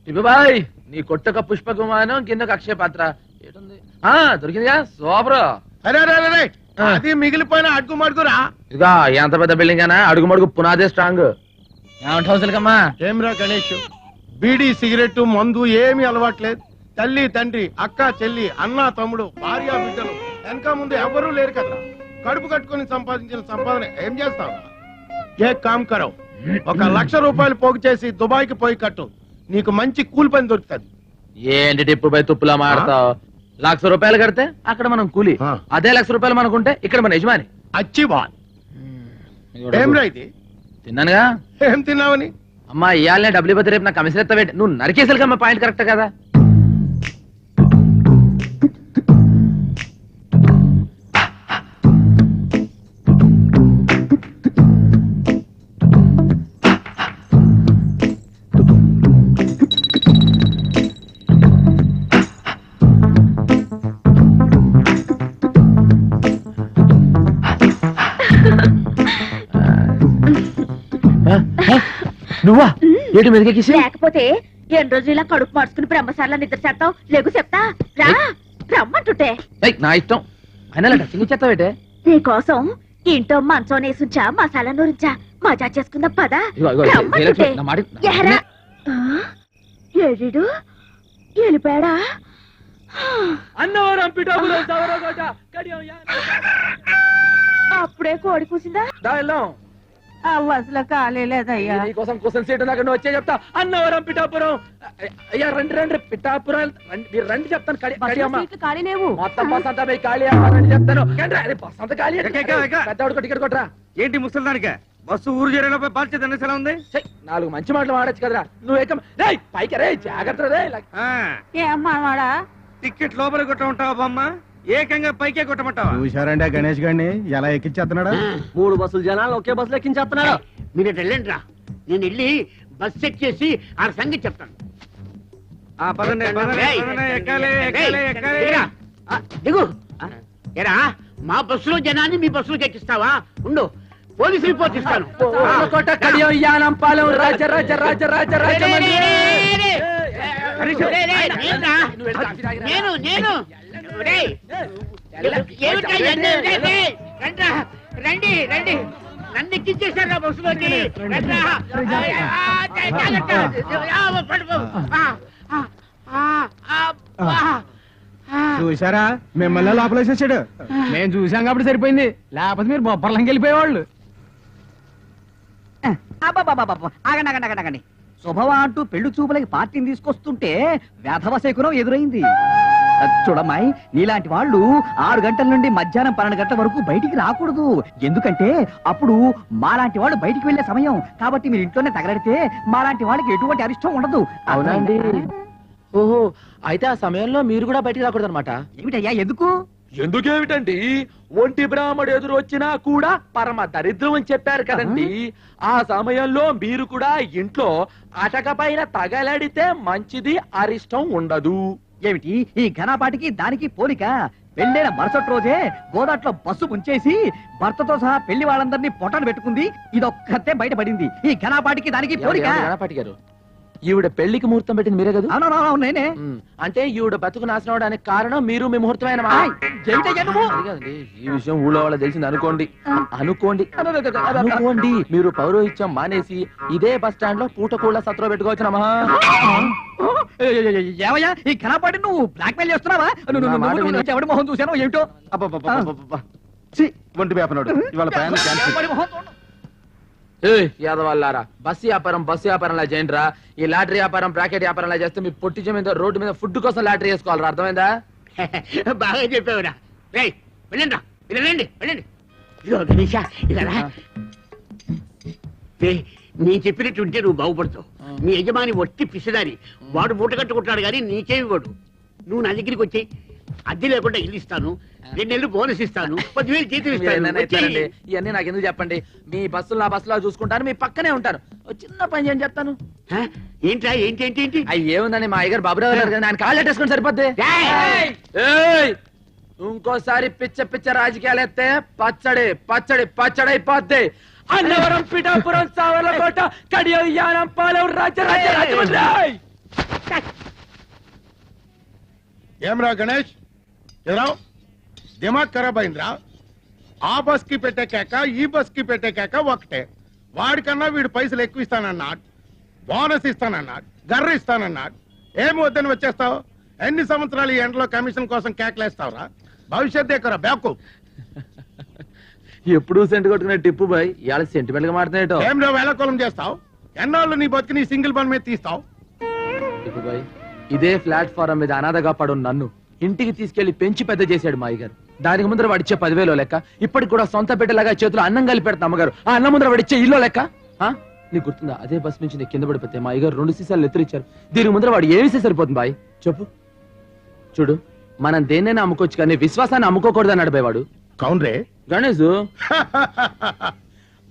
Bye నీ కొట్టక పుష్ప విమానం కిందకు అక్షయ పాత్ర ఏటుంది దొరికిందిగా సూపర్. అది మిగిలిపోయిన అడుగు మడుగురా. ఇదిగా ఎంత పెద్ద బిల్డింగ్ అయినా అడుగు మడుగు పునాదే స్ట్రాంగ్. ఏమంటావుసలకమ్మా? ఏమిరా గణేష్, బీడీ సిగరెట్ మందు ఏమీ అలవాట్లేదు. తల్లి తండ్రి అక్క చెల్లి అన్న తమ్ముడు భార్య బిడ్డలు వెనక ముందు ఎవరూ లేరు కదా. కడుపు కట్టుకుని సంపాదించిన సంపాదన ఏం చేస్తావు? ఏ కామ్ కరవు, 1,00,000 రూపాయలు పోగు చేసి దుబాయ్ కి పోయి కట్టు, నీకు మంచి కూలి పని దొరుకుతుంది. ఏంటి టిప్పు పై తుప్పులా మాడతావు? 1,00,000 రూపాయలు కడితే అక్కడ మనం కూలి, అదే 1,00,000 రూపాయలు మనకుంటే ఇక్కడ మన యజమాని. అచ్చి బాల్. ఏం రైతే తిన్నానుగా. ఏం తిన్నావని? అమ్మా ఇయాలనే డబ్బులు ఇవ్వతే రేపు నాకు కమిషన్ ఎత్తవేంటి? నువ్వు నరికేసరికమ్మా పాయింట్ కరెక్ట్ కదా. నువ్వా ఏటి మీదకేసి? లేకపోతే ఎన్ని రోజులు ఇలా కడుపు మార్చుకుని బ్రహ్మసార్లా నిద్ర చేస్తావు? లేకు చెప్తా రా, రమ్మంటుంటే. నా ఇష్టం అయినా టచింగ్ చేస్తావేటే? నీకోసం ఇంట్లో మంచం నేసుంచా మసాలా నూరించా మజా చేసుకుందాం పదా. ఏడు వెళ్ళిపోయాడా? అప్పుడే కోడి కూసిందా? అసలు కాలేదయ్యా. నీకోసం క్వశ్చన్ సీట్ దాకా నువ్వు వచ్చే చెప్తా. అన్నవరం పిఠాపురం. అయ్యా రండి రండి పిఠాపురం మీరు రండి చెప్తాను. ఖాళీ లేవు. మొత్తం బస్ అంతా పోయి ఖాళీ రండి చెప్తాను. బస్ అంతా ఖాళీ. పెద్దవాడికి టికెట్ కొట్టరా. ఏంటి ముసలిదానికే బస్సు ఊరు చేరేలోపై బాధ్యత ఎలా ఉంది? 4 మంచి మాటలు మాడచ్చు కదరా. నువ్వు పైకి రే జాగ్రత్త రే. ఏమాడా టికెట్ లోపల కొట్ట ఉంటావా బొమ్మ? ఏకంగా పైకే కొట్టమంటావా? చూశారంటే గణేష్ గారిని ఎలా ఎక్కించేస్తున్నాడా? 3 బస్సులు జనాలు ఒకే బస్సులో ఎక్కించేస్తున్నాడు. మీరు వెళ్ళండి రా, నేను వెళ్ళి బస్ చెక్ చేసి ఆ సంగతి చెప్తాను. దిగు. ఏరా మా బస్సులో జనాన్ని మీ బస్సులోకి ఎక్కిస్తావా? ఉండు, పోలీసు రిపోర్ట్ ఇస్తాను. నేను రండి రండి, నన్ను ఎక్కించేశారా బస్సులోకి? చూసారా మిమ్మల్ని లోపలేసేసాడు. మేము చూసాం కాబట్టి సరిపోయింది, లేకపోతే మీరు బొబ్బర్లంకి వెళ్ళిపోయేవాళ్ళు. ఆగండి. శుభవా అంటూ పెళ్లి చూపులకి పార్టీని తీసుకొస్తుంటే వేధవ శకునం ఎదురైంది. చూడమ్మాయి, నీలాంటి వాళ్ళు 6 గంటల నుండి మధ్యాహ్నం 12 గంటల వరకు బయటికి రాకూడదు. ఎందుకంటే అప్పుడు మాలాంటి వాళ్ళు బయటికి వెళ్లే సమయం. కాబట్టి మీరు ఇంట్లోనే తగలడితే మాలాంటి వాళ్ళకి ఎటువంటి అరిష్టం ఉండదు. అవునండి. ఓహో, అయితే ఆ సమయంలో మీరు కూడా బయటికి రాకూడదు అనమాట. ఏమిటయ్యా ఎందుకు? ఎందుకేమిటండి, ఒంటి బ్రాహ్మడు ఎదురు వచ్చినా కూడా పరమ దరిద్రం అని చెప్పారు కదండి. ఆ సమయంలో మీరు కూడా ఇంట్లో అటక పైన తగలడితే మంచిది, అరిష్టం ఉండదు. ఏమిటి ఈ ఘనపాటికి దానికి పోలిక? పెళ్ళైన మరుసటి రోజే గోదాట్లో బస్సు ముంచేసి భర్తతో సహా పెళ్లి వాళ్ళందరినీ పొట్టను పెట్టుకుంది. ఇదొక్కతే బయటపడింది. ఈ ఘనపాటికి దానికి పోలిక. గణపాటి గారు, ఈవిడ పెళ్లికి ముహూర్తం పెట్టింది మీరే కదా? అవునవును నేనే. అంటే ఈవిడ బతుకు నాశనం అవడానికి కారణం మీరు, మీ ముహూర్తమైన ఈ విషయం ఊళ్ళో వాళ్ళ తెలిసింది అనుకోండి. అనుకోండి మీరు పౌరోహిత్యం మానేసి ఇదే బస్ స్టాండ్ లో పూటకూళ్ళ సత్రం పెట్టుకోవచ్చునమ్మా. ఏమయ్యా ఈ ఘనపాటి నువ్వు బ్లాక్ మెయిల్ చేస్తున్నావా? ఎవడి మొహం చూసాను ఏమిటో. ఒంటి వేపనాడు ఇవాళ ప్రయాణం క్యాన్సిల్. యాదవాళ్ళారా, బస్సు వ్యాపారంలా చేయండి రా. ఈ లాటరీ వ్యాపారం, బ్రాకెట్ వ్యాపారంలా చేస్తే మీ పొట్టి మీద రోడ్డు మీద ఫుడ్ కోసం లాటరీ వేసుకోవాలరా. అర్థమైందా? బాగా చెప్పావురా. వెళ్ళండి వెళ్ళండి వెళ్ళండి. ఇదో గణేష ఇలా నేను చెప్పినట్టు ఉంటే నువ్వు బాగుపడతావు. నీ యజమాని వట్టి పిసిదారి, వాడు మూట కట్టుకుంటాడు కానీ నీకేమి వాడు. నువ్వు నా దగ్గరికి వచ్చి అద్దె లేకుండా ఇల్లు ఇస్తాను, 2 నెలలు బోనస్ ఇస్తాను, 10,000 జీతం ఇస్తాను. ఇవన్నీ నాకు ఎందుకు చెప్పండి. మీ బస్సులు నా బస్సులో చూసుకుంటాను, మీ పక్కనే ఉంటాను. చిన్న పని చేయని చెప్తాను. ఏంట్రా ఏంటి? అవి ఏముందని మా అయ్యగారు బాబురావు గారు ఆయన కాళ్ళు ఎట్టేసుకుని సరిపోద్ది. ఇంకోసారి పిచ్చ రాజకీయాలు ఎత్తే పచ్చడి అయిపోద్ది. అన్నవరం, పిఠాపురం, సావర్లకోట, కడియం, యానం, పాలెం, రాజమండ్రి. ఏమరా గణేష్ ఎరా దిమాగ్ ఖరాబ్ అయిందిరా. ఆ బస్ కి పెట్టే కేక ఈ బస్ కి పెట్టే కేక ఒకటే. వాడికన్నా వీడు పైసలు ఎక్కువ ఇస్తానన్నాడు, బోనస్ ఇస్తానన్నాడు, గర్ర ఇస్తానన్నాడు. ఏమి వద్దని వచ్చేస్తావు? ఎన్ని సంవత్సరాలు ఈ ఎండలో కమిషన్ కోసం కేకలేస్తావురా? భవిష్యత్ ఎక్కరా బ్యాకు. ఎప్పుడు సెంట్ కొట్టుకునే టిప్పు బాయ్ ఇవాళ సెంటిమెంట్ గా మాట్లాడేటో. ఏం నువ్వు వేళకోళం చేస్తావు? ఎన్నాళ్ళు నీ బతికి నీ సింగిల్ బన్ మీద తీస్తావు? టిప్పు బాయ్ ఇదే ప్లాట్ఫారం మీద అనాథగా పడు నన్ను ఇంటికి తీసుకెళ్లి పెంచి పెద్ద చేశాడు మా అయ్యగారు. దానికి ముందర వాడిచ్చే 10,000 లెక్క, ఇప్పటికి కూడా సొంత బిడ్డలాగా చేతులు అన్నం కలిపి పెడతా అమ్మగారు. ఆ అన్నం ముందర వాడిచ్చే ఇల్లు లెక్క. నీకు గుర్తుందా? అదే బస్ నుంచి నేను కింద పడిపోతే మా అయ్యగారు 2 సీసాలు ఎత్తురిచ్చారు. దీనికి ముందర వాడు ఏమిస్తే సరిపోతుంది బాయ్ చెప్పు. చూడు మనం దేన్నైనా అమ్ముకోవచ్చు కానీ విశ్వాసాన్ని అమ్ముకోకూడదు అన్నాడు బాయ్ వాడు. కౌన్రే గణేష్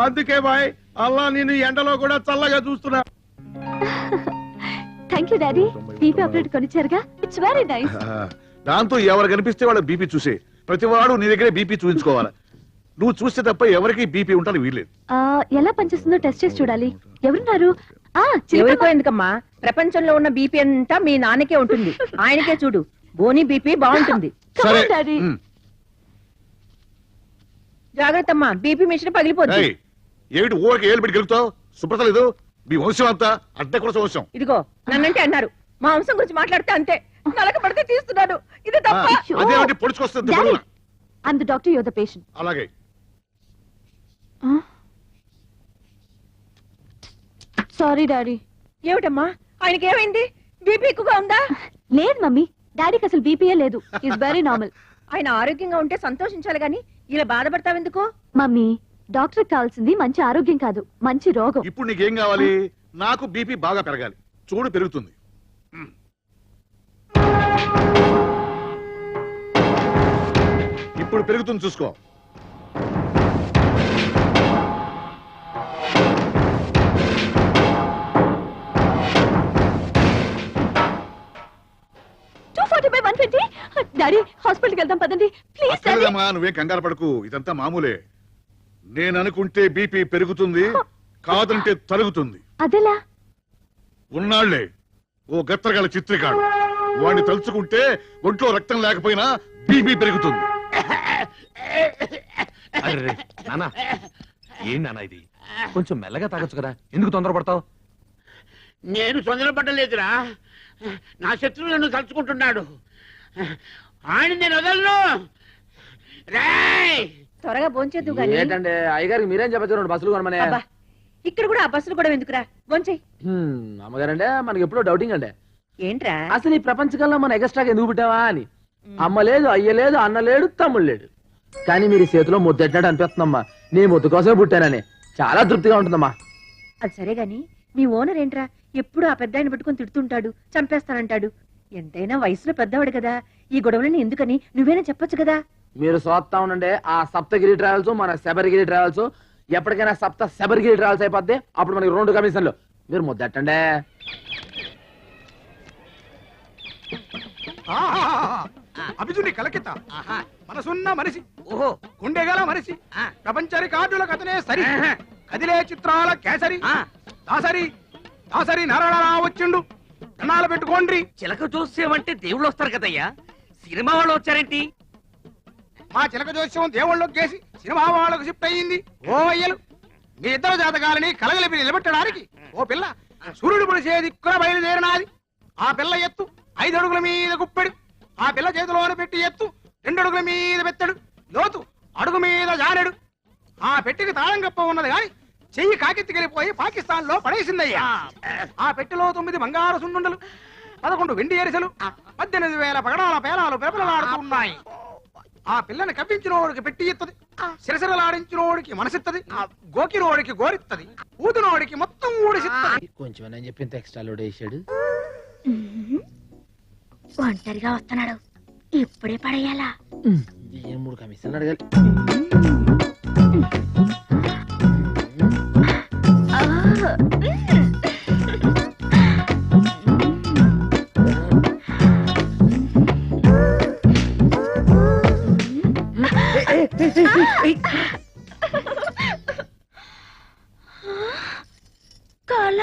అందుకే బాయ్ అల్లా నేను ఎండలో కూడా చల్లగా చూస్తున్నా. Thank you daddy. BP operate కొనిచ్చారుగా, ఇట్స్ వెరీ నైస్. దాంతో ఎవరు కనిపిస్తే వాళ్ళ బీపీ చూసే ప్రతి వాడు నీ దగ్గరే బీపీ చూపించుకోవాలి. నువ్వు చూస్తే తప్ప ఎవరికి బీపీ ఉంటాను వీల్లేదు. ఎలా పనిచేస్తుందో టెస్ట్ చేసి చూడాలి. ఎవరున్నారు? ఎవరికో ఎందుకమ్మా, ప్రపంచంలో ఉన్న బీపీ అంతా మీ నాన్నకే ఉంటుంది. ఆయనకే చూడు, బోని బీపీ బాగుంటుంది. సరే డాడీ జాగ్రత్త అమ్మా, బీపీ మిషన్ పగిలిపోతుంది. ఏయ్, ఏమిటి ఊరికి ఏళ్ళు పెట్టి గెలుగుతావు? శుభ్రత లేదు. మీ వంశం అంతా అడ్డ కూడా వంశం. ఇదిగో నన్నంటే అన్నారు, మా వంశం గురించి మాట్లాడితే అంతే. నలక పడితే తీస్తున్నాడు, ఇది తప్ప. అదేమిటి పొడుచుకొస్తుంది? I'm the doctor, your the patient. అలాగే సారీ డాడీ. ఏమిటమ్మా ఆయనకి ఏమైంది? బీపీ ఎక్కువగా ఉందా? లేదు మమ్మీ, డాడీకి అసలు బీపీఏ లేదు. It's very normal. ఆయన ఆరోగ్యంగా ఉంటే సంతోషించాలి గాని ఇలా బాధపడతావెందుకు? మమ్మీ డాక్టర్ కావాల్సింది మంచి ఆరోగ్యం కాదు, మంచి రోగం. ఇప్పుడు నీకేం కావాలి? నాకు బీపీ బాగా పెరగాలి. చూడు పెరుగుతుంది. ఇప్పుడు పెరుగుతుంది చూసుకో. డాడీ హాస్పిటల్కి వెళ్దాం పదండి ప్లీజ్. అక్కర్లేదమ్మా, నువ్వేం కంగారు పడకు. ఇదంతా మామూలే. నేను అనుకుంటే బీపీ పెరుగుతుంది, కాదంటే తరుగుతుంది. అదెలా? ఉన్నాళ్లే ఓ గత్తరగల చిత్రికాడు, వాడిని తలుచుకుంటే ఒంట్లో రక్తం లేకపోయినా బీపీ పెరుగుతుంది. నానా ఏం నానా ఇది? కొంచెం మెల్లగా తాగొచ్చు కదా, ఎందుకు తొందరపడతావు? నేను తొందరపడ్డలేదురా, నా శత్రువు నన్ను తలుచుకుంటున్నాడు. ఆయన నేను వదలను. రేయ్ త్వరగా భోంచేద్దు గాని. ఏంటంటే అయ్యగారికి మీరేం చెప్పచ్చు? బస్సులు కొనమనే. అబ్బా, ఇక్కడ కూడా ఆ బస్సులు కూడా ఎందుకురా? భోంచేయి. అమ్మగారంటే మనకి ఎప్పుడో డౌటింగ్ అంటే ఏంట్రా అసలు ఈ ప్రపంచకంలో మన ఎగస్ట్రాగా ఎందుకు పుట్టావా అని. అమ్మ లేదు, అయ్య లేదు, అన్న లేడు, తమ్ముడు లేడు. కానీ మీరు చేతిలో ముద్దెట్టినట్టు అనిపిస్తుందమ్మా. నీ ముద్దు కోసమే పుట్టానని చాలా తృప్తిగా ఉంటుందమ్మా. అది సరే గాని మీ ఓనర్ ఏంట్రా ఎప్పుడు ఆ పెద్ద ఆయన పట్టుకుని తిడుతుంటాడు, చంపేస్తానంటాడు. ఎంతైనా వయసులో పెద్దవాడు కదా, ఈ గొడవలని ఎందుకని నువ్వేనా చెప్పొచ్చు కదా. మీరు చూస్తా ఉండండి, ఆ సప్తగిరి ట్రావెల్స్ మన శబరిగిరి ట్రావెల్స్ ఎప్పటికైనా సప్త శబరిగిరి ట్రావెల్స్ అయిపోద్ది. అప్పుడు మనకి 2 కమిషన్లు. మీరు ముద్దెట్టండి. అభిజుని కలకిత మనసున్న మనిషి, ఓహో గుండెగల మనిషి, ప్రపంచ రికార్డుల కథనే సరి, కదిలే చిత్రాల కేసరి, దాసరి దాసరి నరళరా వచ్చిండు. కన్నాలు పెట్టుకోండి. చిలక జోస్యం దేవుళ్ళు వస్తారు కదయ్యా, సినిమా వాళ్ళు వచ్చారేంటి? మా చిలక జోస్యం దేవుళ్ళకి కేసి సినిమా వాళ్ళకు షిఫ్ట్ అయ్యింది. ఓ అయ్యలు, మీ ఇద్దరు జాతకాలని కలగలిపి నిలబెట్టడానికి ఓ పిల్ల సూర్యుడు పొడిసే దిక్కున బయలుదేరినాది. ఆ పిల్ల ఎత్తు 5 అడుగుల మీద గుప్పెడు, ఆ పిల్ల చేతిలోన పెట్టి ఎత్తు 2 అడుగుల మీద పెత్తడు, లోతు అడుగు మీద జానెడు. ఆ పెట్టికి తాళం కప్ప ఉన్నది గాని చెయ్యి కాకెత్తికెళ్ళిపోయి పాకిస్తాన్ లో పడేసిందయ్యా. ఆ పెట్టెలో 9 బంగారు సున్నుండలు, 11 వెండి ఎరిసెలు, 18,000 పగడాల పేలాలు పెరపలలాడుతున్నాయి. ఆ పిల్లని కవ్వించినోడికి పెట్టి ఇత్తది, సిరసిరలాడించినోడికి మనసిత్తది, గోకినోడికి గోరిత్తది, ఊదినోడికి మొత్తం ఊడిసిత్తది. కొంచెం నేను చెప్పింది ఎక్స్ట్రా లోడ్ వేసాడు. ఒంటరిగా వస్తున్నాడు, ఇప్పుడే పడేయాలా? 3 కమిషన్లు అడగాలి. కళ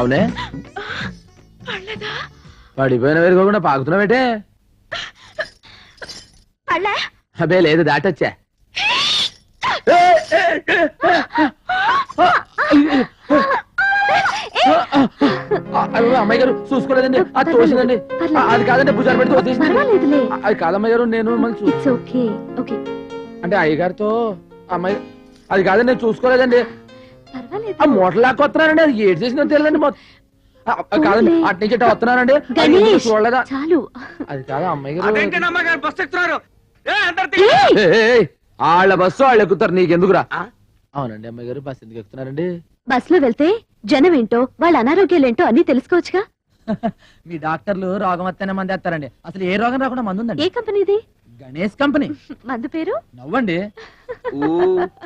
అవునే పడిపోయిన వేరుకోకుండా పాకుతున్నావేటే పళ్ళ అబే లేదు దాటొచ్చా అమ్మాయి గారు చూసుకోలేదండి అది తోసిందండి అది కాదండి భుజాలు పెడితే వచ్చేసింది పర్వాలేదులే. అది కాదమ్మాయి గారు నేను మిమ్మల్ని ఇట్స్ ఓకే ఓకే అంటే అయ్యగారితో అమ్మాయి అది కాదండి నేను చూసుకోలేదండి పర్వాలేదు ఆ మూటలు లాక్కొస్తున్నానండి అది ఏడు చేసిందో తెలియదండి కాదండి అటు నుంచి ఇటు వస్తున్నానండి అది ఎందుకు గణేష్ చూడలేదా చాలు అది కాదు అమ్మాయి గారు అదేంటండి అమ్మగారు బస్ ఎక్కుతున్నారు వాళ్ళ బస్సు వాళ్ళు ఎక్కుతారు నీకెందుకురా అవునండి అమ్మాయి గారు బస్సు ఎందుకు ఎక్కుతున్నారండి బస్ లో వెళ్తే జనం ఏంటో వాళ్ళ అనారోగ్యాలేంటో అన్ని తెలుసుకోవచ్చుగా మీ డాక్టర్లు రోగం వస్తేనే మంది వేస్తారండి అసలు ఏ రోగం రాకుండా మందు ఏ ఉందండి కంపెనీది గణేష్ కంపెనీ మందు పేరు నవ్వండి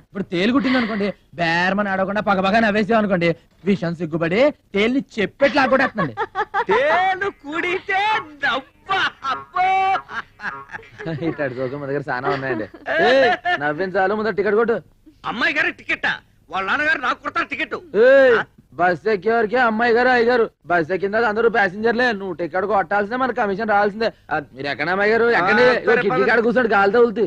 ఇప్పుడు తేలు కుట్టింది అనుకోండి బేరమని ఆడకుండా పగపగా నవ్వేసాం అనుకోండి విషయం సిగ్గుపడి తేలిని చెప్పెట్లా కొట్టేస్తుందండి తేలు కుడితే నవ్వా అబ్బో ఇటు చూక మన దగ్గర చాలా ఉన్నాయండి నవ్వించాలి ముందర టికెట్ కొట్టు అమ్మాయి గారి టికెట్ వాళ్ళ నాన్నగారు నాకు కొడతారు టికెట్ బస్ ఎక్కేవారికి అమ్మాయి గారు అయ్యగారు బస్ ఎక్కిన అందరూ ప్యాసింజర్లే నువ్వు టికెట్ కొట్టాల్సిందే మన కమిషన్ రావాల్సిందే మీరు ఎక్కడ అమ్మాయి గారు ఎక్కడ కిటికీ కాడ కూర్చోండి గాలితో వెళ్తే